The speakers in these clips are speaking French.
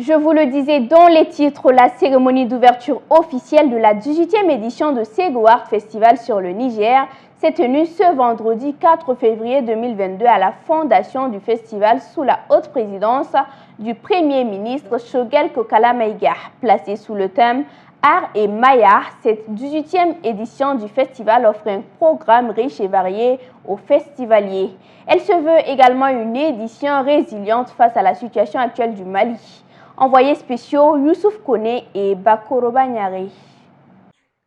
Je vous le disais dans les titres, la cérémonie d'ouverture officielle de la 18e édition de Ségou Art Festival sur le Niger s'est tenue ce vendredi 4 février 2022 à la fondation du festival sous la haute présidence du Premier ministre Choguel Kokala Maïga. Placée sous le thème Art et Maya, cette 18e édition du festival offre un programme riche et varié aux festivaliers. Elle se veut également une édition résiliente face à la situation actuelle du Mali. Envoyés spéciaux Youssouf Kone et Bakoro Banyare.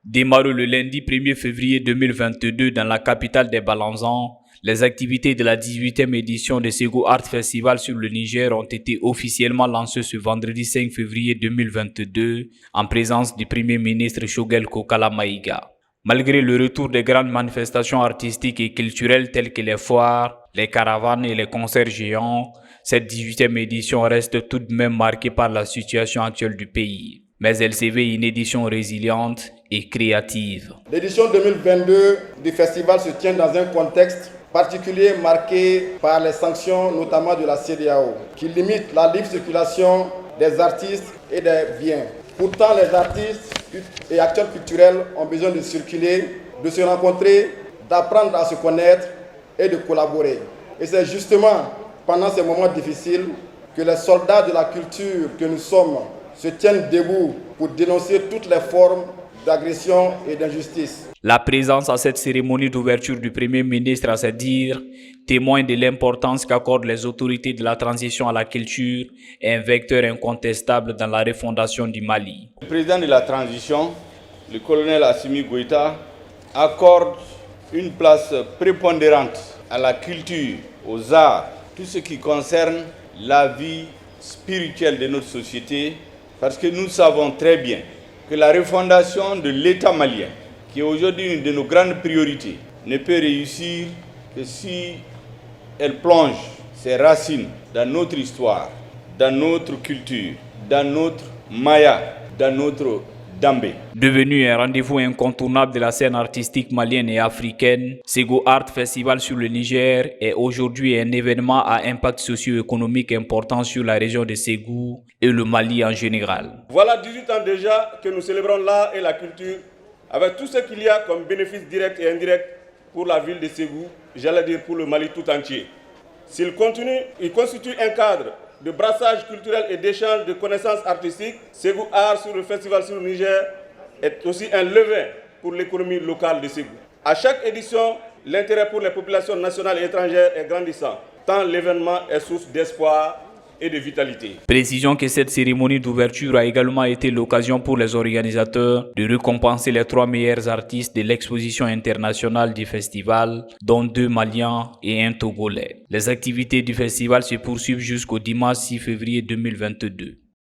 Démarré le lundi 1er février 2022 dans la capitale des Balanzans, les activités de la 18e édition de Ségou Art Festival sur le Niger ont été officiellement lancées ce vendredi 5 février 2022 en présence du Premier ministre Choguel Kokala Maïga. Malgré le retour des grandes manifestations artistiques et culturelles telles que les foires, les caravanes et les concerts géants, cette 18e édition reste tout de même marquée par la situation actuelle du pays. Mais elle se veut une édition résiliente et créative. L'édition 2022 du festival se tient dans un contexte particulier marqué par les sanctions, notamment de la CEDEAO, qui limitent la libre circulation des artistes et des biens. Pourtant, les artistes et acteurs culturels ont besoin de circuler, de se rencontrer, d'apprendre à se connaître et de collaborer. Et c'est justement pendant ces moments difficiles que les soldats de la culture que nous sommes se tiennent debout pour dénoncer toutes les formes d'agression et d'injustice. La présence à cette cérémonie d'ouverture du Premier ministre, à se dire, témoigne de l'importance qu'accordent les autorités de la transition à la culture et un vecteur incontestable dans la refondation du Mali. Le président de la transition, le colonel Assimi Goïta, accorde une place prépondérante à la culture, aux arts, tout ce qui concerne la vie spirituelle de notre société, parce que nous savons très bien que la refondation de l'État malien, qui est aujourd'hui une de nos grandes priorités, ne peut réussir que si elle plonge ses racines dans notre histoire, dans notre culture, dans notre maya, dans notre dambé. Devenu un rendez-vous incontournable de la scène artistique malienne et africaine, Ségou Art Festival sur le Niger est aujourd'hui un événement à impact socio-économique important sur la région de Ségou et le Mali en général. Voilà 18 ans déjà que nous célébrons l'art et la culture avec tout ce qu'il y a comme bénéfices directs et indirects pour la ville de Ségou, j'allais dire pour le Mali tout entier. S'il continue, il constitue un cadre de brassage culturel et d'échange de connaissances artistiques. Ségou Art sur le festival sur le Niger est aussi un levain pour l'économie locale de Ségou. À chaque édition, l'intérêt pour les populations nationales et étrangères est grandissant, tant l'événement est source d'espoir et de vitalité. Précision que cette cérémonie d'ouverture a également été l'occasion pour les organisateurs de récompenser les 3 meilleurs artistes de l'exposition internationale du festival, dont 2 Maliens et un Togolais. Les activités du festival se poursuivent jusqu'au dimanche 6 février 2022.